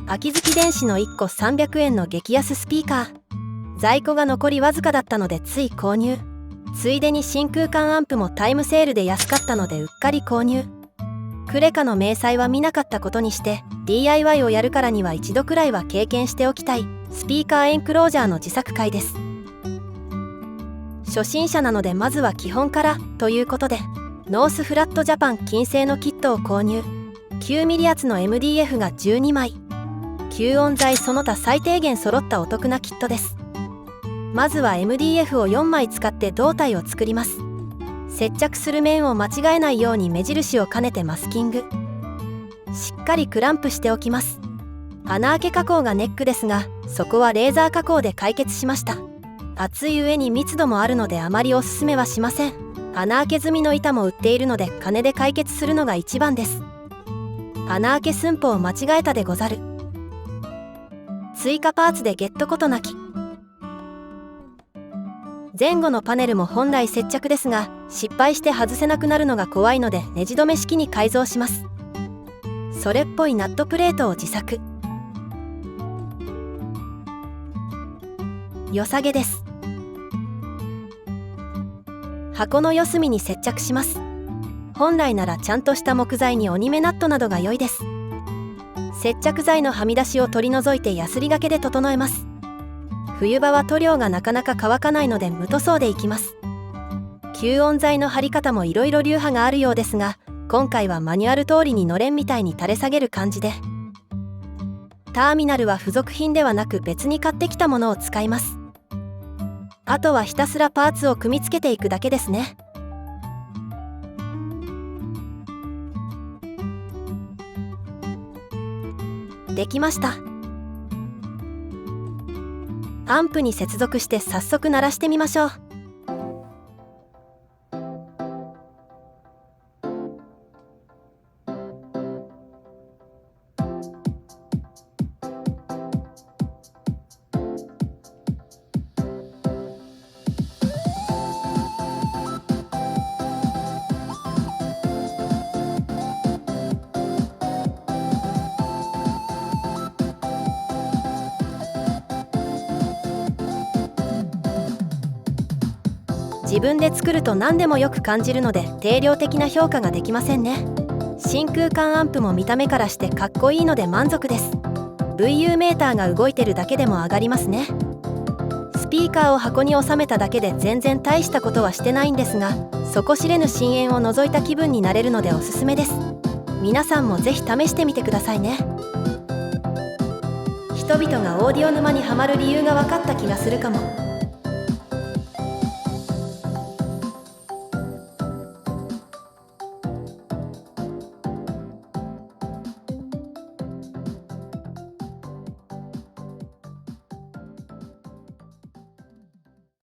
秋月電子の1個300円の激安スピーカー。在庫が残りわずかだったのでつい購入。ついでに真空管アンプもタイムセールで安かったのでうっかり購入。クレカの明細は見なかったことにして DIY をやるからには一度くらいは経験しておきたいスピーカーエンクロージャーの自作回です。初心者なのでまずは基本からということでノースフラットジャパン金製のキットを購入。9ミリ厚の MDF が12枚、吸音材その他最低限揃ったお得なキットです。まずは MDF を4枚使って胴体を作ります。接着する面を間違えないように目印を兼ねてマスキング。しっかりクランプしておきます。穴開け加工がネックですが、そこはレーザー加工で解決しました。厚い上に密度もあるのであまりおすすめはしません。穴開け済みの板も売っているので金で解決するのが一番です。穴開け寸法を間違えたでござる。追加パーツでゲットことなき。前後のパネルも本来接着ですが、失敗して外せなくなるのが怖いのでネジ止め式に改造します。それっぽいナットプレートを自作。良さげです。箱の四隅に接着します。本来ならちゃんとした木材に折り目ナットなどが良いです。接着剤のはみ出しを取り除いてヤスリがけで整えます。冬場は塗料がなかなか乾かないので無塗装でいきます。吸音材の貼り方もいろいろ流派があるようですが、今回はマニュアル通りにのれんみたいに垂れ下げる感じで。ターミナルは付属品ではなく別に買ってきたものを使います。あとはひたすらパーツを組み付けていくだけですね。できました。アンプに接続して早速鳴らしてみましょう。自分で作ると何でもよく感じるので定量的な評価ができませんね。真空管アンプも見た目からしてかっこいいので満足です。 VU メーターが動いてるだけでも上がりますね。スピーカーを箱に収めただけで全然大したことはしてないんですが、底知れぬ深淵を覗いた気分になれるのでおすすめです。皆さんもぜひ試してみてくださいね。人々がオーディオ沼にはまる理由が分かった気がするかも。